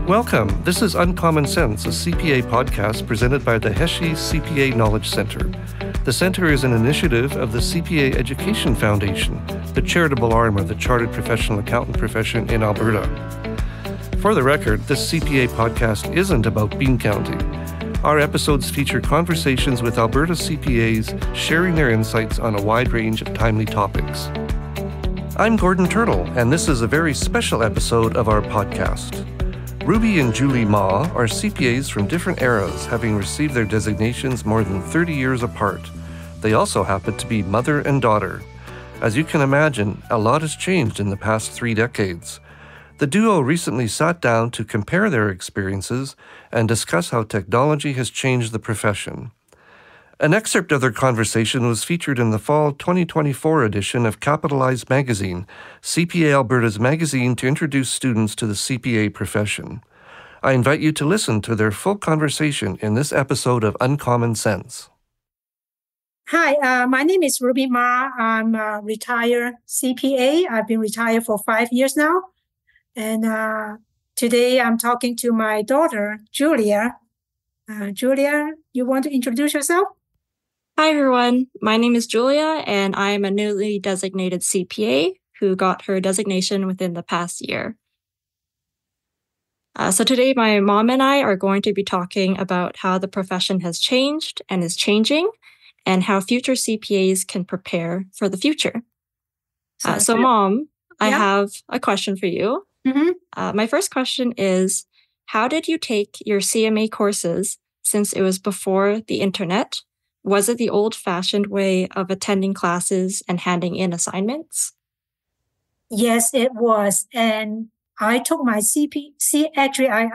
Welcome. This is Uncommon Sense, a CPA podcast presented by the Heshi CPA Knowledge Center. The center is an initiative of the CPA Education Foundation, the charitable arm of the Chartered Professional Accountant profession in Alberta. For the record, this CPA podcast isn't about bean counting. Our episodes feature conversations with Alberta CPAs sharing their insights on a wide range of timely topics. I'm Gordon Turtle, and this is a very special episode of our podcast. Ruby and Julia Mah are CPAs from different eras, having received their designations more than 30 years apart. They also happen to be mother and daughter. As you can imagine, a lot has changed in the past 3 decades. The duo recently sat down to compare their experiences and discuss how technology has changed the profession. An excerpt of their conversation was featured in the fall 2024 edition of Capitalized Magazine, CPA Alberta's magazine to introduce students to the CPA profession. I invite you to listen to their full conversation in this episode of Uncommon Sense. Hi, my name is Ruby Mah. I'm a retired CPA. I've been retired for 5 years now. And today I'm talking to my daughter, Julia. Julia, you want to introduce yourself? Hi, everyone. My name is Julia, and I am a newly designated CPA who got her designation within the past year. So today, my mom and I are going to be talking about how the profession has changed and is changing, and how future CPAs can prepare for the future. So Mom, I have a question for you. Mm-hmm. My first question is, how did you take your CMA courses since it was before the internet? Was it the old-fashioned way of attending classes and handing in assignments? Yes, it was. And I took my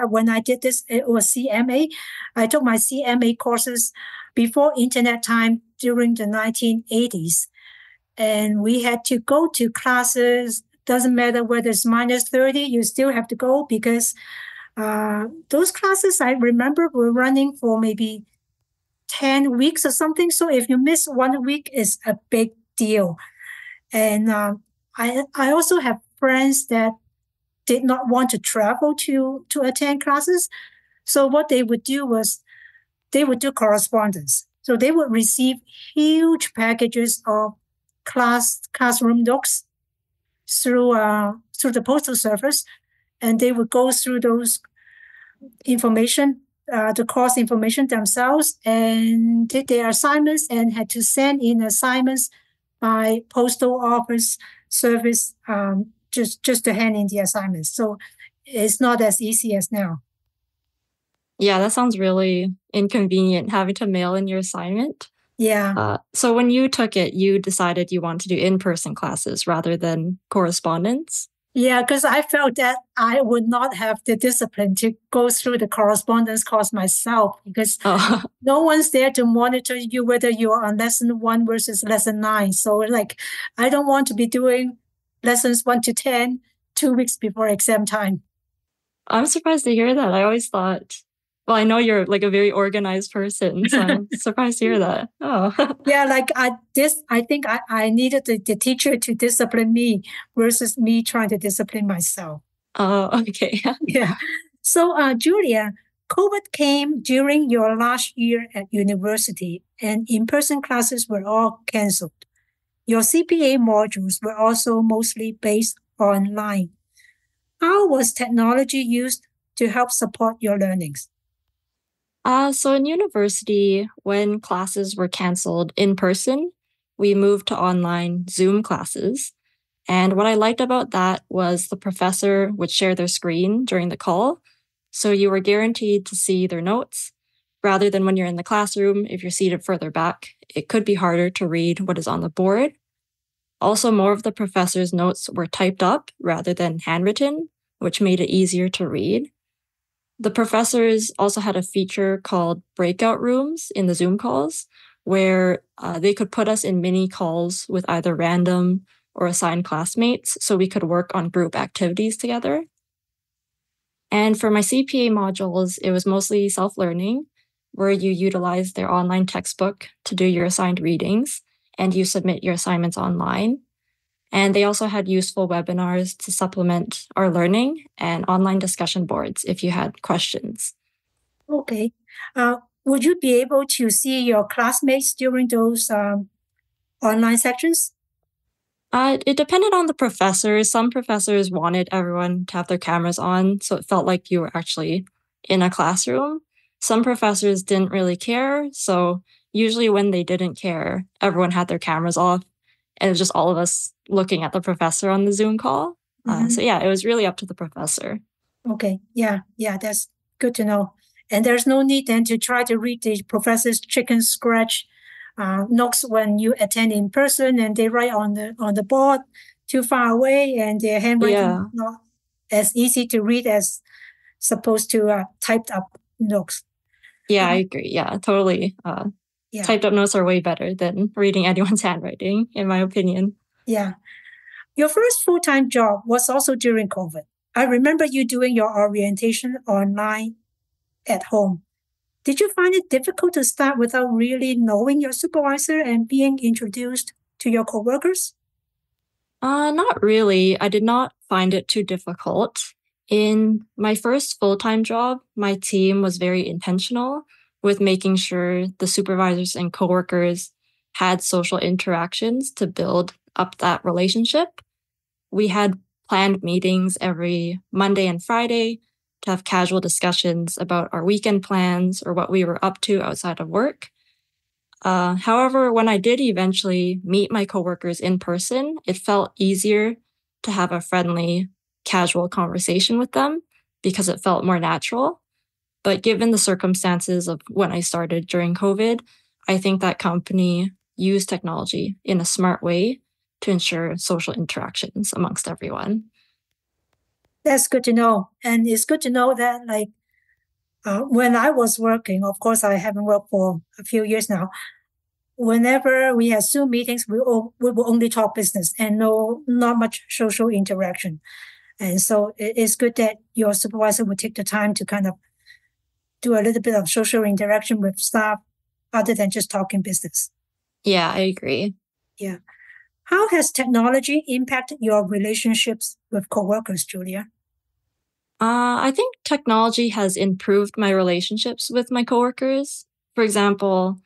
when I did this, it was CMA. I took my CMA courses before internet time during the 1980s. And we had to go to classes. Doesn't matter whether it's minus 30, you still have to go because those classes I remember were running for maybe 10 weeks or something. So if you miss 1 week, it's a big deal. And I also have friends that did not want to travel to attend classes. So what they would do was they would do correspondence. So they would receive huge packages of classroom notes through the postal service, and they would go through those information, the course information themselves, and did their assignments and had to send in assignments by postal office service just to hand in the assignments. So it's not as easy as now. Yeah, that sounds really inconvenient, having to mail in your assignment. Yeah. So when you took it, you decided you wanted to do in-person classes rather than correspondence? Yeah, because I felt that I would not have the discipline to go through the correspondence course myself because no one's there to monitor you whether you're on lesson 1 versus lesson 9. So I don't want to be doing lessons 1 to 10 2 weeks before exam time. I'm surprised to hear that. I always thought, well, I know you're like a very organized person, so I'm surprised to hear that. Oh. Yeah, I think I needed the teacher to discipline me versus me trying to discipline myself. Oh, okay. Yeah. So, Julia, COVID came during your last year at university and in-person classes were all canceled. Your CPA modules were also mostly based online. How was technology used to help support your learnings? So in university, when classes were canceled in person, we moved to online Zoom classes. And what I liked about that was the professor would share their screen during the call. So you were guaranteed to see their notes. Rather than when you're in the classroom, if you're seated further back, it could be harder to read what is on the board. Also, more of the professor's notes were typed up rather than handwritten, which made it easier to read. The professors also had a feature called breakout rooms in the Zoom calls, where they could put us in mini calls with either random or assigned classmates so we could work on group activities together. And for my CPA modules, it was mostly self-learning, where you utilize their online textbook to do your assigned readings, and you submit your assignments online. And they also had useful webinars to supplement our learning and online discussion boards if you had questions. Okay. Would you be able to see your classmates during those online sections? It depended on the professor. Some professors wanted everyone to have their cameras on, so it felt like you were actually in a classroom. Some professors didn't really care, so usually when they didn't care, everyone had their cameras off, and it was just all of us looking at the professor on the Zoom call. So yeah, it was really up to the professor. Okay. Yeah, that's good to know. And there's no need then to try to read the professor's chicken scratch notes when you attend in person, and they write on the board too far away, and their handwriting is not as easy to read as supposed to typed up notes. Yeah, I agree. Yeah, totally. Typed up notes are way better than reading anyone's handwriting, in my opinion. Yeah. Your first full-time job was also during COVID. I remember you doing your orientation online at home. Did you find it difficult to start without really knowing your supervisor and being introduced to your coworkers? Not really. I did not find it too difficult. In my first full-time job, my team was very intentional with making sure the supervisors and coworkers had social interactions to build up that relationship. We had planned meetings every Monday and Friday to have casual discussions about our weekend plans or what we were up to outside of work. However, when I did eventually meet my coworkers in person, it felt easier to have a friendly, casual conversation with them because it felt more natural. But given the circumstances of when I started during COVID, I think that company used technology in a smart way to ensure social interactions amongst everyone. That's good to know. And it's good to know that, like, when I was working, of course, I haven't worked for a few years now. Whenever we had Zoom meetings, we will only talk business and not much social interaction. And so it's good that your supervisor would take the time to kind of do a little bit of social interaction with staff other than just talking business. Yeah, I agree. Yeah. How has technology impacted your relationships with coworkers, Julia? I think technology has improved my relationships with my coworkers. For example,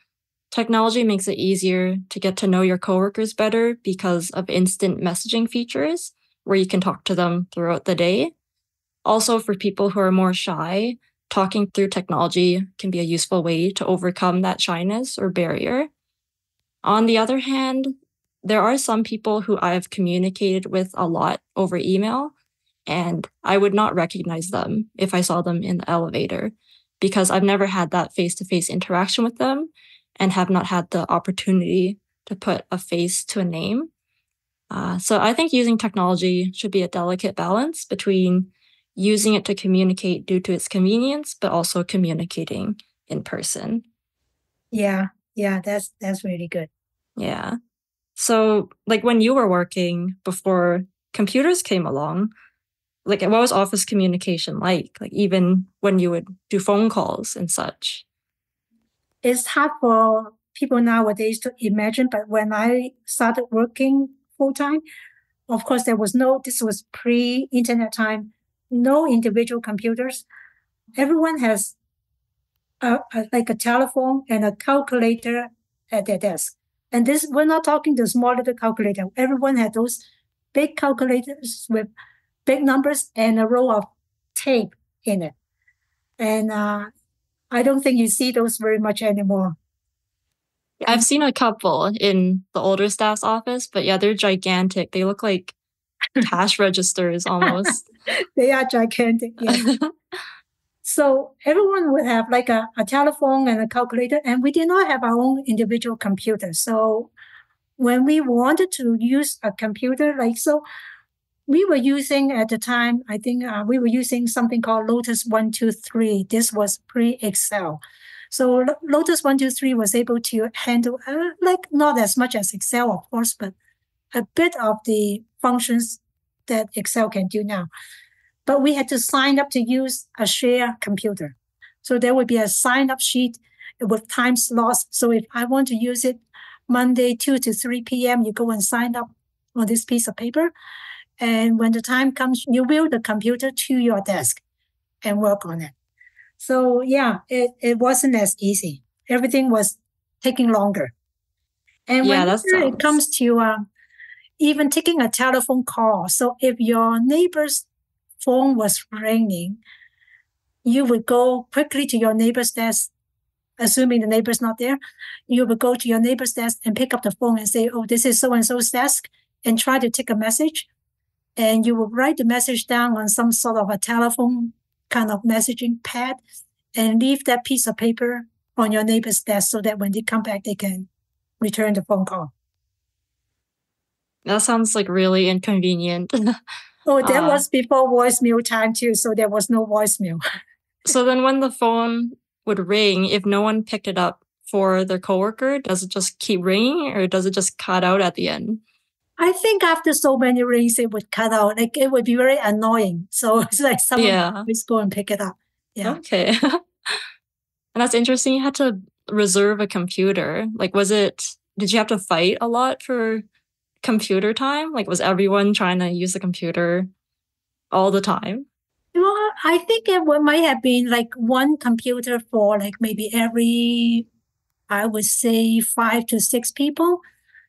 technology makes it easier to get to know your coworkers better because of instant messaging features where you can talk to them throughout the day. Also, for people who are more shy, talking through technology can be a useful way to overcome that shyness or barrier. On the other hand, there are some people who I've communicated with a lot over email, and I would not recognize them if I saw them in the elevator because I've never had that face-to-face interaction with them and have not had the opportunity to put a face to a name. So I think using technology should be a delicate balance between using it to communicate due to its convenience, but also communicating in person. Yeah, that's really good. Yeah. So like when you were working before computers came along, like what was office communication like even when you would do phone calls and such? It's hard for people nowadays to imagine, but when I started working full-time, of course, this was pre-internet time, no individual computers. Everyone has like a telephone and a calculator at their desk. And we're not talking the small little calculator. Everyone had those big calculators with big numbers and a row of tape in it. And I don't think you see those very much anymore. I've seen a couple in the older staff's office, but yeah, they're gigantic. They look like cash registers almost. They are gigantic, yes. So everyone would have like a telephone and a calculator, and we did not have our own individual computer. So when we wanted to use a computer, we were using at the time, I think we were using something called Lotus 123. This was pre-Excel. So Lotus 123 was able to handle, not as much as Excel, of course, but a bit of the functions that Excel can do now. But we had to sign up to use a shared computer. So there would be a sign-up sheet with time slots. So if I want to use it Monday 2 to 3 p.m., you go and sign up on this piece of paper. And when the time comes, you wheel the computer to your desk and work on it. So yeah, it wasn't as easy. Everything was taking longer. And Yeah, whenever that sounds. it comes to even taking a telephone call, so if your neighbor's phone was ringing, you would go quickly to your neighbor's desk, assuming the neighbor's not there. You would go to your neighbor's desk and pick up the phone and say, oh, this is so-and-so's desk, and try to take a message. And you would write the message down on some sort of a telephone kind of messaging pad and leave that piece of paper on your neighbor's desk so that when they come back, they can return the phone call. That sounds like really inconvenient. Oh, that was before voicemail time too, so there was no voicemail. So then when the phone would ring, if no one picked it up for their coworker, does it just keep ringing or does it just cut out at the end? I think after so many rings, it would cut out. Like it would be very annoying. So it's like someone always go and pick it up. Yeah. Okay. And that's interesting. You had to reserve a computer. Like, did you have to fight a lot for computer time? Like, was everyone trying to use the computer all the time? Well, I think it might have been like one computer for like maybe every, I would say 5 to 6 people.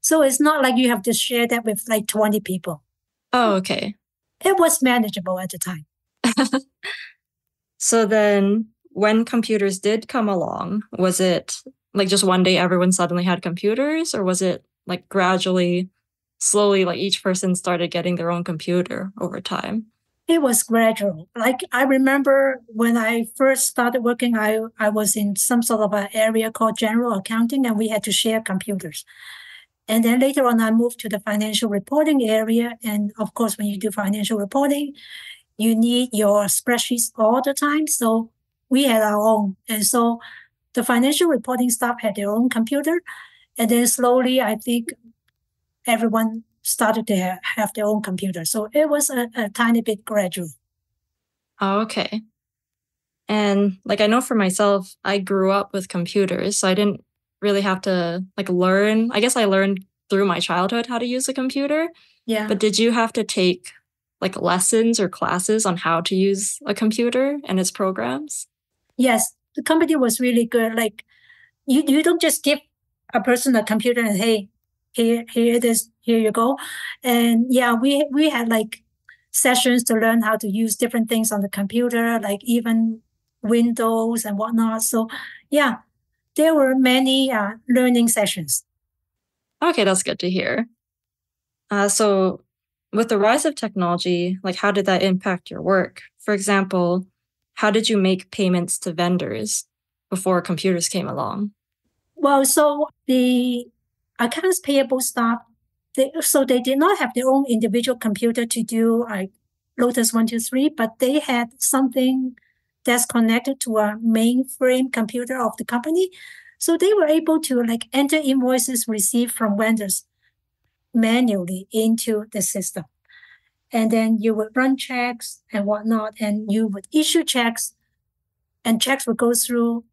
So it's not like you have to share that with like 20 people. Oh, okay. It was manageable at the time. So then when computers did come along, was it like just one day everyone suddenly had computers, or was it like gradually, slowly, like each person started getting their own computer over time? It was gradual. Like I remember when I first started working, I was in some sort of an area called general accounting, and we had to share computers. And then later on, I moved to the financial reporting area. And of course, when you do financial reporting, you need your spreadsheets all the time. So we had our own. And so the financial reporting staff had their own computer. And then slowly, I think everyone started to have their own computer. So it was a tiny bit gradual. Oh, okay. And like, I know for myself, I grew up with computers, so I didn't really have to like learn. I guess I learned through my childhood how to use a computer. Yeah. But did you have to take like lessons or classes on how to use a computer and its programs? Yes, the company was really good. Like you don't just give a person a computer and hey, here it is, here you go. And yeah, we had like sessions to learn how to use different things on the computer, like even Windows and whatnot. So yeah, there were many learning sessions. Okay, that's good to hear. So with the rise of technology, like how did that impact your work? For example, how did you make payments to vendors before computers came along? Well, so the accounts payable staff, they did not have their own individual computer to do Lotus 1, 2, 3, but they had something that's connected to a mainframe computer of the company. So they were able to like enter invoices received from vendors manually into the system. And then you would run checks and whatnot, and you would issue checks, and checks would go through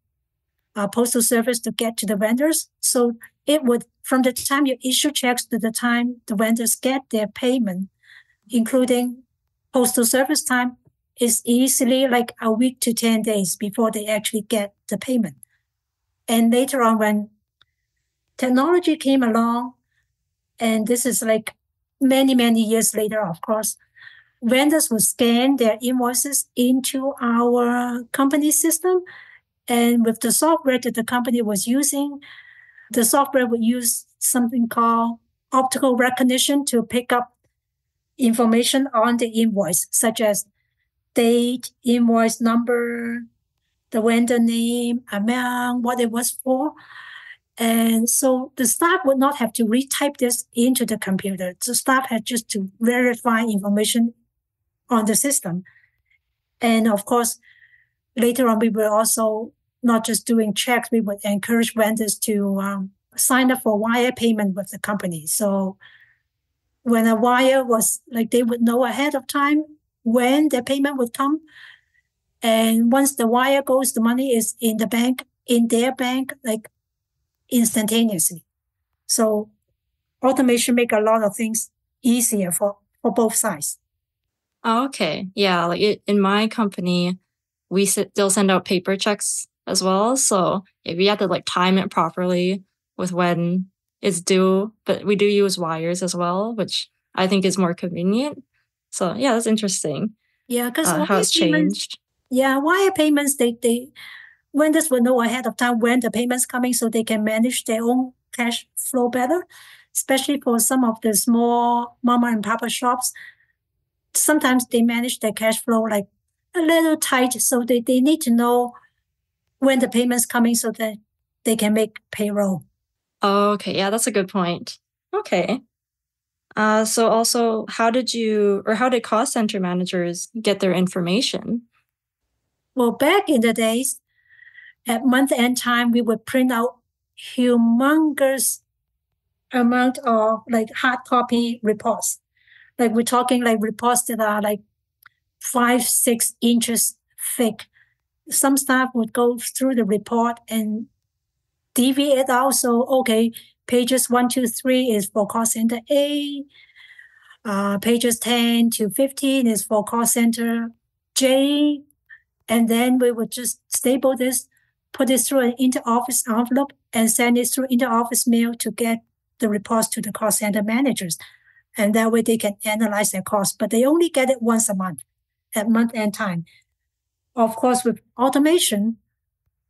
postal service to get to the vendors. So it would, from the time you issue checks to the time the vendors get their payment, including postal service time, is easily like a week to 10 days before they actually get the payment. And later on, when technology came along, and this is like many, many years later, of course, vendors would scan their invoices into our company system. And with the software that the company was using, the software would use something called optical recognition to pick up information on the invoice, such as date, invoice number, the vendor name, amount, what it was for. And so the staff would not have to retype this into the computer. The staff had just to verify information on the system. And of course, later on, we were also not just doing checks, we would encourage vendors to sign up for wire payment with the company. So when a wire was like, they would know ahead of time when their payment would come. And once the wire goes, the money is in the bank, in their bank, like instantaneously. So automation make a lot of things easier for both sides. Oh, okay. Yeah, like in my company, we still send out paper checks as well. So if you have to like time it properly with when it's due, but we do use wires as well, which I think is more convenient. So yeah, that's interesting. Yeah, because How it's changed. wire payments, they vendors will know ahead of time when the payment's coming so they can manage their own cash flow better, especially for some of the small mama and papa shops. Sometimes they manage their cash flow like a little tight, so they need to know when the payment's coming so that they can make payroll. Oh, okay. Yeah, that's a good point. Okay. So also, how did cost center managers get their information? Well, back in the days, at month-end time, we would print out humongous amount of like hard copy reports. Like we're talking like reports that are like 5-6 inches thick. Some staff would go through the report and deviate out. So, okay, pages 1 to 3 is for cost center A. Pages 10 to 15 is for cost center J. And then we would just staple this, put it through an inter-office envelope, and send it through inter-office mail to get the reports to the cost center managers. And that way they can analyze their costs. But they only get it once a month at month-end time. Of course, with automation,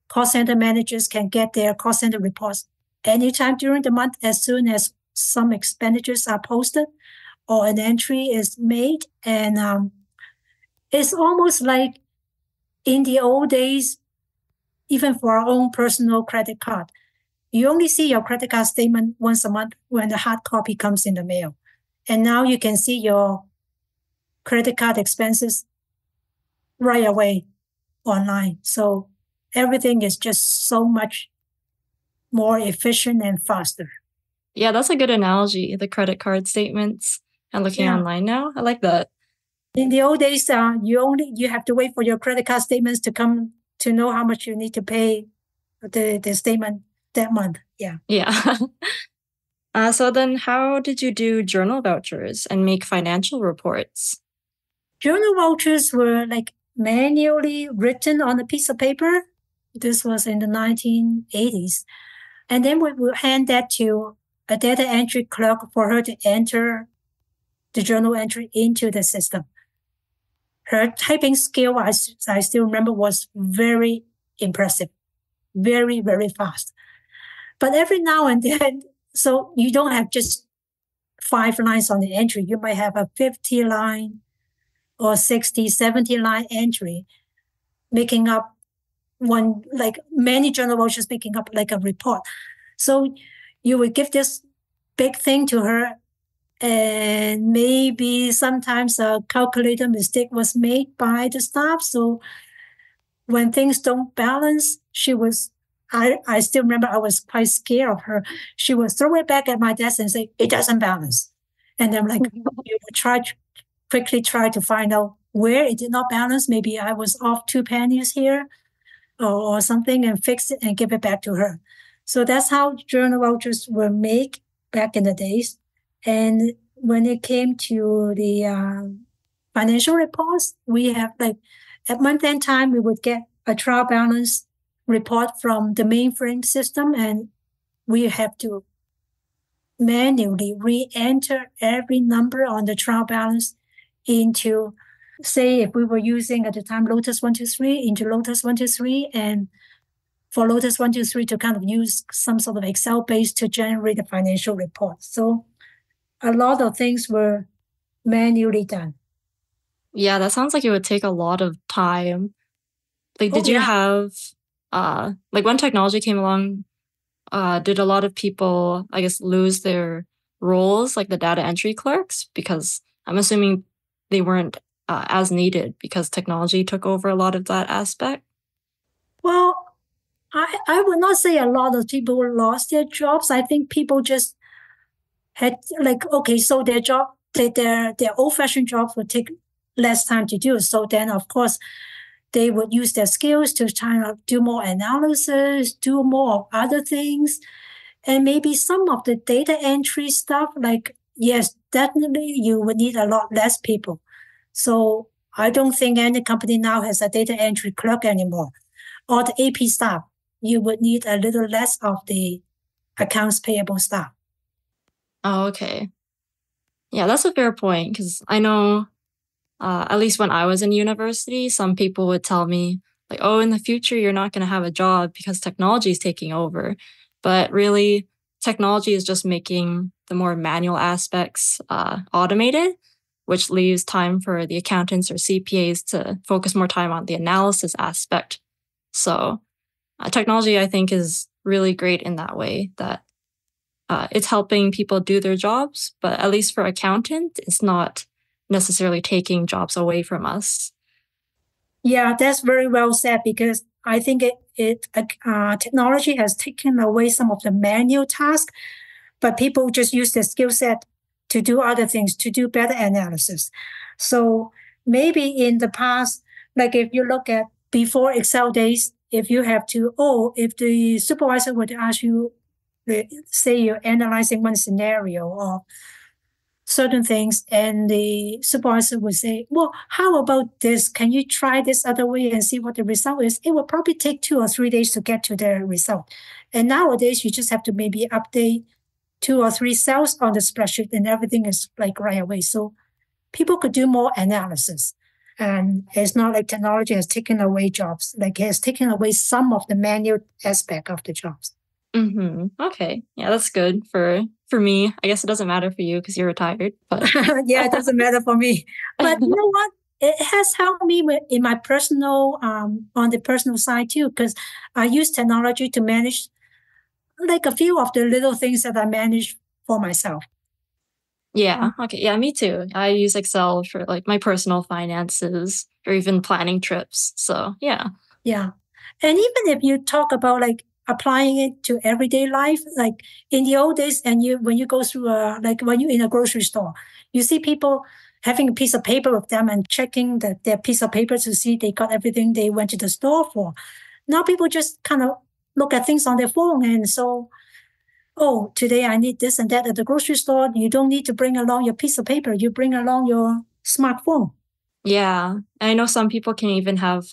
cost center managers can get their cost center reports anytime during the month as soon as some expenditures are posted or an entry is made. And it's almost like in the old days, even for our own personal credit card, you only see your credit card statement once a month when the hard copy comes in the mail. And now you can see your credit card expenses right away online. So everything is just so much more efficient and faster. Yeah, that's a good analogy, the credit card statements and looking online now. I like that. In the old days, you have to wait for your credit card statements to come to know how much you need to pay the statement that month. Yeah. Yeah. So then how did you do journal vouchers and make financial reports? Journal vouchers were like manually written on a piece of paper. This was in the 1980s. And then we would hand that to a data entry clerk for her to enter the journal entry into the system. Her typing skill, I still remember, was very impressive, very, very fast. But every now and then, so you don't have just 5 lines on the entry. You might have a 50-line or 60, 70-line entry making up one, like many journal vouchers making up like a report. So you would give this big thing to her, and maybe sometimes a calculator mistake was made by the staff. So when things don't balance, I still remember I was quite scared of her. She would throw it back at my desk and say, "It doesn't balance." And I'm like, you would quickly try to find out where it did not balance. Maybe I was off 2 pennies here or something, and fix it and give it back to her. So that's how journal vouchers were made back in the days. And when it came to the financial reports, we have like at month-end time, we would get a trial balance report from the mainframe system, and we have to manually re-enter every number on the trial balance into, say, if we were using at the time Lotus 123, into Lotus 123, and for Lotus 123 to kind of use some sort of Excel base to generate a financial report. So a lot of things were manually done. Yeah, that sounds like it would take a lot of time. Like, did you have, like when technology came along, did a lot of people, I guess, lose their roles, like the data entry clerks? Because I'm assuming they weren't as needed because technology took over a lot of that aspect. Well, I would not say a lot of people lost their jobs. I think people just had like, okay, so their job, their old-fashioned jobs would take less time to do. So then, of course, they would use their skills to try to do more analysis, do more of other things. And maybe some of the data entry stuff, like, yes, definitely you would need a lot less people. So I don't think any company now has a data entry clerk anymore. Or the AP staff, you would need a little less of the accounts payable staff. Oh, okay. Yeah, that's a fair point because I know, at least when I was in university, some people would tell me, like, oh, in the future, you're not going to have a job because technology is taking over. But really, technology is just making the more manual aspects automated, which leaves time for the accountants or CPAs to focus more time on the analysis aspect. So technology, I think, is really great in that way that it's helping people do their jobs, but at least for accountant, it's not necessarily taking jobs away from us. Yeah, that's very well said because I think technology has taken away some of the manual tasks, but people just use their skill set to do other things, to do better analysis. So maybe in the past, like if you look at before Excel days, if you have to, if the supervisor would ask you, say you're analyzing one scenario or certain things, and the supervisor would say, well, how about this? Can you try this other way and see what the result is? It will probably take 2 or 3 days to get to the result. And nowadays, you just have to maybe update 2 or 3 cells on the spreadsheet and everything is like right away. So people could do more analysis. And it's not like technology has taken away jobs, like it has taken away some of the manual aspect of the jobs. Okay. Yeah, that's good for me. I guess it doesn't matter for you because you're retired, but Yeah, it doesn't matter for me. But you know what? It has helped me in my personal, on the personal side too, because I use technology to manage like a few of the little things that I manage for myself. yeah, okay. Yeah, me too. I use Excel for like my personal finances or even planning trips. So, yeah. Yeah. And even if you talk about like applying it to everyday life, like in the old days, and when you go through like when you're in a grocery store, you see people having a piece of paper with them and checking their piece of paper to see they got everything they went to the store for. Now people just kind of look at things on their phone. And so, oh, today I need this and that at the grocery store. You don't need to bring along your piece of paper. You bring along your smartphone. Yeah. And I know some people can even have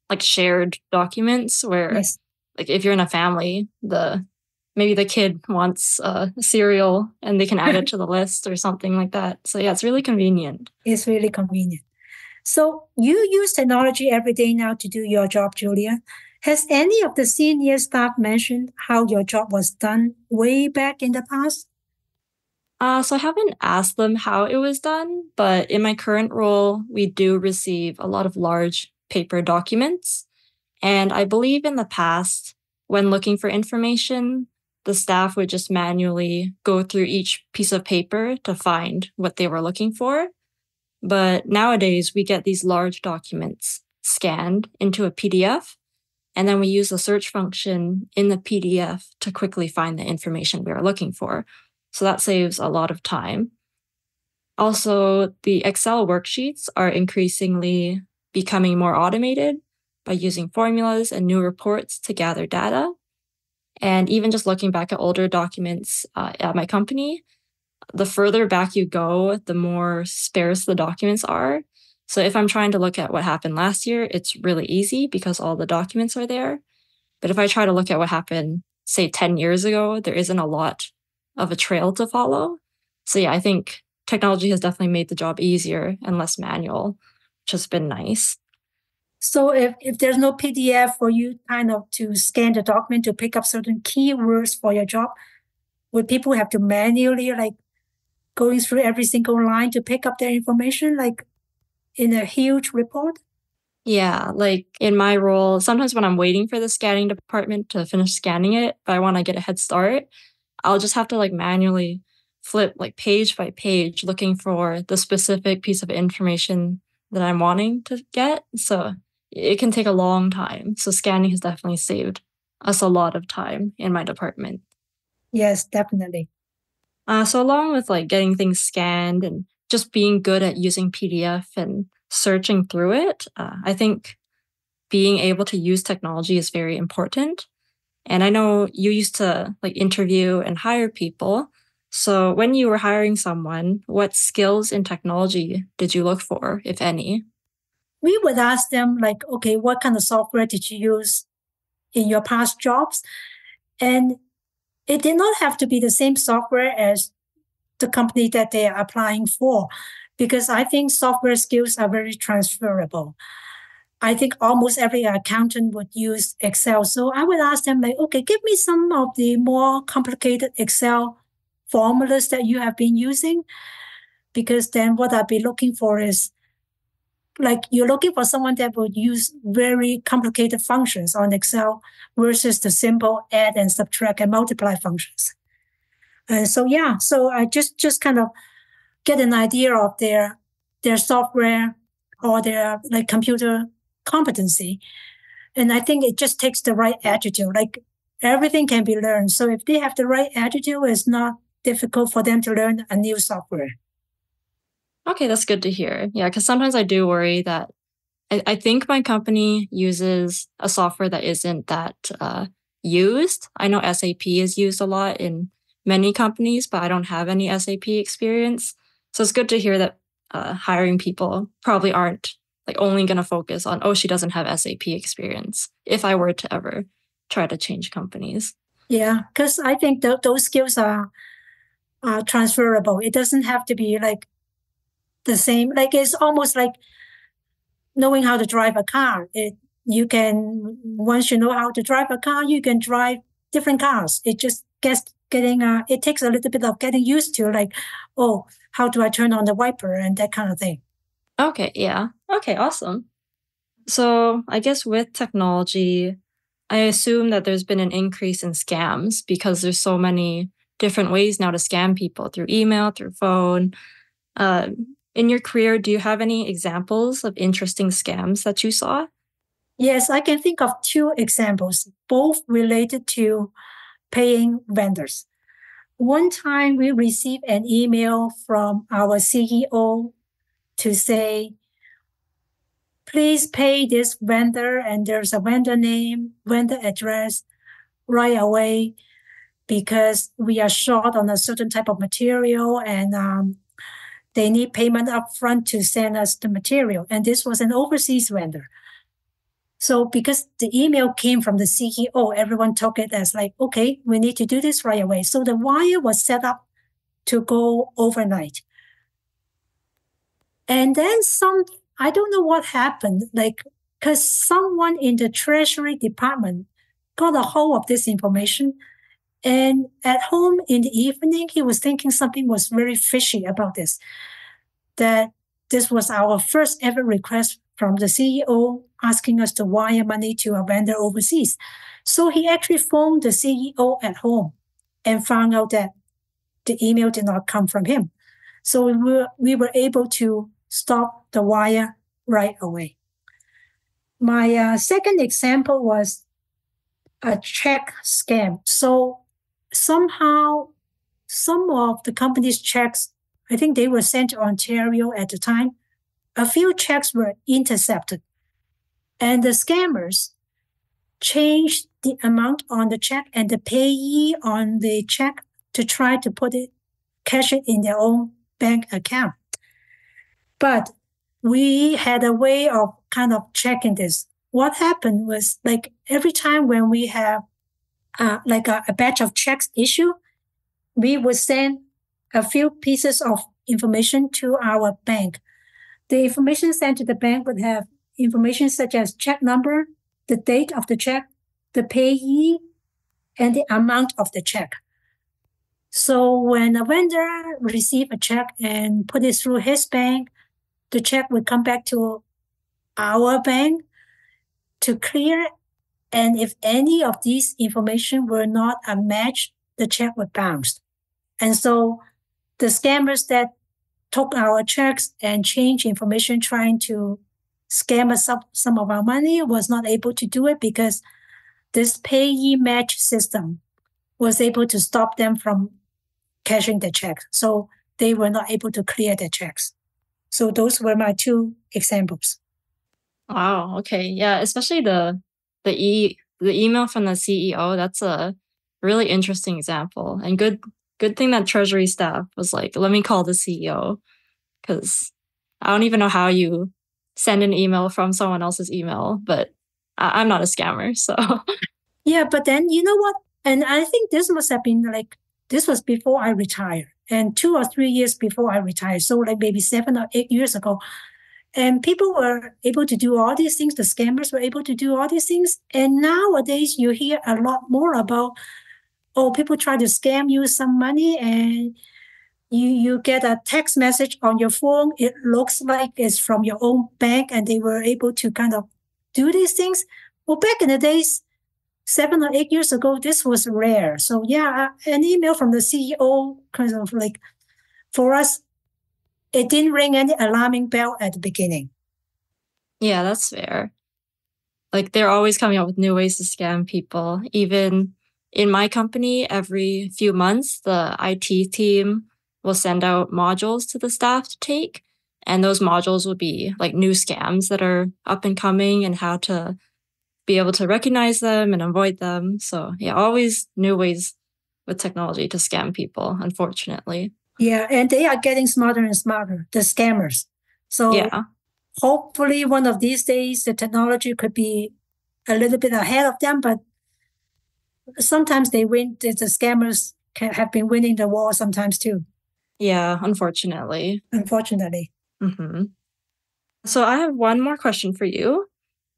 like shared documents where Yes. like if you're in a family, maybe the kid wants cereal and they can add it to the list or something like that. So yeah, it's really convenient. It's really convenient. So you use technology every day now to do your job, Julia. Has any of the senior staff mentioned how your job was done way back in the past? So I haven't asked them how it was done, but in my current role, we do receive a lot of large paper documents. And I believe in the past, when looking for information, the staff would just manually go through each piece of paper to find what they were looking for. But nowadays, we get these large documents scanned into a PDF, and then we use the search function in the PDF to quickly find the information we are looking for. So that saves a lot of time. Also, the Excel worksheets are increasingly becoming more automated by using formulas and new reports to gather data. And even just looking back at older documents at my company, the further back you go, the more sparse the documents are. So if I'm trying to look at what happened last year, it's really easy because all the documents are there. But if I try to look at what happened, say 10 years ago, there isn't a lot of a trail to follow. So yeah, I think technology has definitely made the job easier and less manual, which has been nice. So if there's no PDF for you kind of to scan the document to pick up certain keywords for your job, would people have to manually like going through every single line to pick up their information like in a huge report? Yeah, like in my role, sometimes when I'm waiting for the scanning department to finish scanning it, but I want to get a head start, I'll just have to like manually flip like page by page looking for the specific piece of information that I'm wanting to get. So it can take a long time. So scanning has definitely saved us a lot of time in my department. Yes, definitely. So along with like getting things scanned and just being good at using PDF and searching through it, I think being able to use technology is very important. And I know you used to like interview and hire people. So when you were hiring someone, what skills in technology did you look for, if any? We would ask them like, okay, what kind of software did you use in your past jobs? And it did not have to be the same software as the company that they are applying for, because I think software skills are very transferable. I think almost every accountant would use Excel. So I would ask them like, okay, give me some of the more complicated Excel formulas that you have been using, because then what I'd be looking for is like you're looking for someone that would use very complicated functions on Excel versus the simple add and subtract and multiply functions. And so, yeah, so I just kind of get an idea of their software or their like computer competency. And I think it just takes the right attitude. Like everything can be learned. So if they have the right attitude, it's not difficult for them to learn a new software. Okay, that's good to hear. Yeah, because sometimes I do worry that I think my company uses a software that isn't that used. I know SAP is used a lot in many companies, but I don't have any SAP experience. So it's good to hear that hiring people probably aren't like only going to focus on, oh, she doesn't have SAP experience, if I were to ever try to change companies. Yeah, because I think those skills are transferable. It doesn't have to be like the same. Like it's almost like knowing how to drive a car. You can, once you know how to drive a car, you can drive different cars. It just it takes a little bit of getting used to like, oh, how do I turn on the wiper and that kind of thing. Okay, yeah. Okay, awesome. So I guess with technology, I assume that there's been an increase in scams because there's so many different ways now to scam people through email, through phone. In your career, do you have any examples of interesting scams that you saw? Yes, I can think of two examples, both related to paying vendors. One time we received an email from our CEO to say, please pay this vendor, and there's a vendor name, vendor address right away because we are short on a certain type of material and they need payment upfront to send us the material. And this was an overseas vendor. So because the email came from the CEO, everyone took it as like, okay, we need to do this right away. So the wire was set up to go overnight. And then I don't know what happened, like, because someone in the Treasury Department got a hold of this information. And at home in the evening, he was thinking something was very fishy about this, that this was our first ever request from the CEO asking us to wire money to a vendor overseas. So he actually phoned the CEO at home and found out that the email did not come from him. So we were able to stop the wire right away. My second example was a check scam. So somehow some of the company's checks, I think they were sent to Ontario at the time, a few checks were intercepted. And the scammers changed the amount on the check and the payee on the check to try to cash it in their own bank account. But we had a way of kind of checking this. What happened was like every time when we have like a batch of checks issue, we would send a few pieces of information to our bank. The information sent to the bank would have information such as check number, the date of the check, the payee, and the amount of the check. So when a vendor received a check and put it through his bank, the check would come back to our bank to clear. And if any of these information were not a match, the check would bounce. And so the scammers that took our checks and changed information trying to scam us up some of our money was not able to do it because this payee match system was able to stop them from cashing the checks. So they were not able to clear their checks. So those were my two examples. Wow. Okay. Yeah. Especially the email from the CEO. That's a really interesting example and good good thing that Treasury staff was like, let me call the CEO, because I don't even know how you send an email from someone else's email, but I'm not a scammer, so. Yeah, but then you know what? And I think this must have been this was before I retired, and 2 or 3 years before I retired. So like maybe 7 or 8 years ago. And people were able to do all these things. The scammers were able to do all these things. And nowadays you hear a lot more about, people try to scam you some money, and you get a text message on your phone. It looks like it's from your own bank, and they were able to kind of do these things. Well, back in the days, 7 or 8 years ago, this was rare. So yeah, an email from the CEO kind of like, for us, it didn't ring any alarming bell at the beginning. Yeah, that's fair. Like they're always coming up with new ways to scam people. Even in my company, every few months, the IT team will send out modules to the staff to take. And those modules will be like new scams that are up and coming and how to be able to recognize them and avoid them. So yeah, always new ways with technology to scam people, unfortunately. Yeah, and they are getting smarter and smarter, the scammers. So yeah, hopefully one of these days, the technology could be a little bit ahead of them, but sometimes they win. The scammers have been winning the war sometimes too. Yeah, unfortunately. Mm-hmm. So I have one more question for you.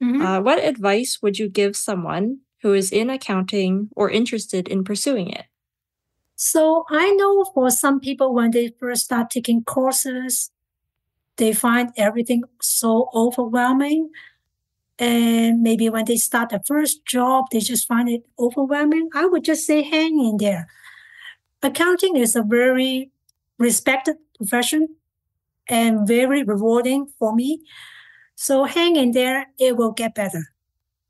Mm-hmm. What advice would you give someone who is in accounting or interested in pursuing it? So I know for some people, when they first start taking courses, they find everything so overwhelming. And maybe when they start the first job, they just find it overwhelming. I would just say hang in there. Accounting is a very respected profession and very rewarding for me. So hang in there, it will get better.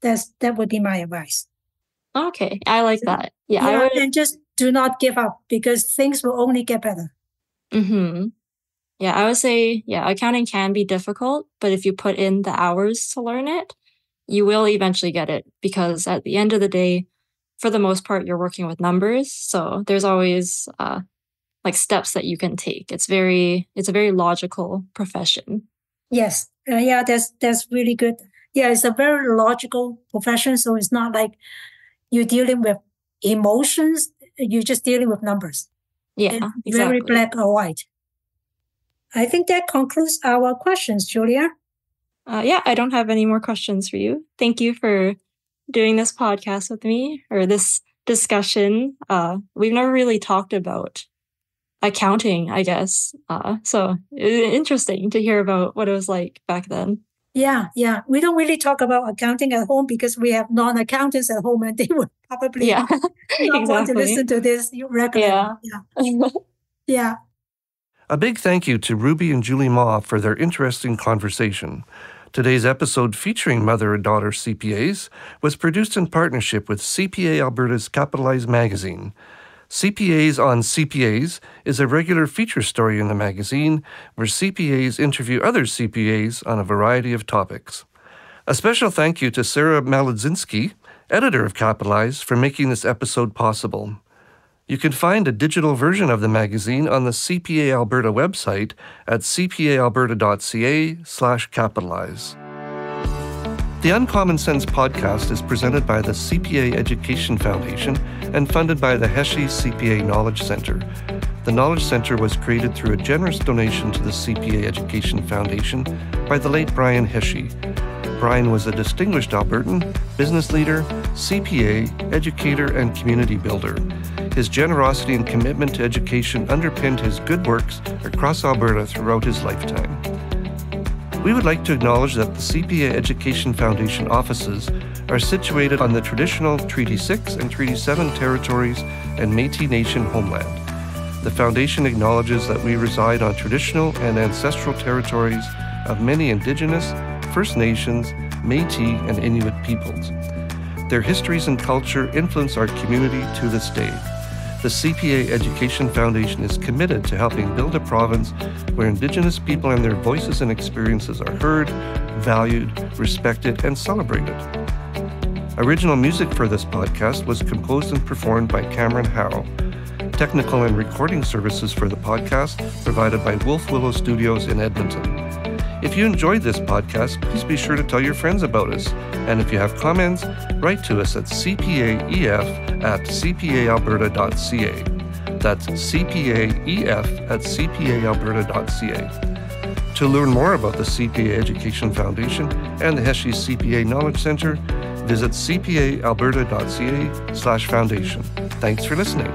That would be my advice. Okay, I like that. Yeah, I would. And just do not give up, because things will only get better. Mm-hmm. Yeah, I would say, accounting can be difficult, but if you put in the hours to learn it, you will eventually get it, because at the end of the day, for the most part, you're working with numbers. So there's always like steps that you can take. It's a very logical profession. Yes. Yeah, that's really good. Yeah, it's a very logical profession. So it's not like you're dealing with emotions. You're just dealing with numbers. Yeah, it's very black or white. I think that concludes our questions, Julia. Yeah, I don't have any more questions for you. Thank you for doing this podcast with me, or this discussion. We've never really talked about accounting, I guess. So it's interesting to hear about what it was like back then. Yeah. We don't really talk about accounting at home because we have non-accountants at home, and they would probably not want to listen to this regularly. Yeah. A big thank you to Ruby and Julia Mah for their interesting conversation. Today's episode, featuring mother and daughter CPAs, was produced in partnership with CPA Alberta's Capitalize magazine. CPAs on CPAs is a regular feature story in the magazine where CPAs interview other CPAs on a variety of topics. A special thank you to Sarah Malodzinski, editor of Capitalize, for making this episode possible. You can find a digital version of the magazine on the CPA Alberta website at cpaalberta.ca/capitalize. The Uncommon Sense podcast is presented by the CPA Education Foundation and funded by the Heshi CPA Knowledge Center. The Knowledge Center was created through a generous donation to the CPA Education Foundation by the late Brian Heshi. Brian was a distinguished Albertan, business leader, CPA, educator, and community builder. His generosity and commitment to education underpinned his good works across Alberta throughout his lifetime. We would like to acknowledge that the CPA Education Foundation offices are situated on the traditional Treaty 6 and Treaty 7 territories and Métis Nation homeland. The Foundation acknowledges that we reside on traditional and ancestral territories of many Indigenous, First Nations, Métis, and Inuit peoples. Their histories and culture influence our community to this day. The CPA Education Foundation is committed to helping build a province where Indigenous people and their voices and experiences are heard, valued, respected, and celebrated. Original music for this podcast was composed and performed by Cameron Howe. Technical and recording services for the podcast provided by Wolf Willow Studios in Edmonton. If you enjoyed this podcast, please be sure to tell your friends about us. And if you have comments, write to us at cpaef@cpaalberta.ca. That's cpaef@cpaalberta.ca. To learn more about the CPA Education Foundation and the Heshie CPA Knowledge Centre, visit cpaalberta.ca/foundation. Thanks for listening.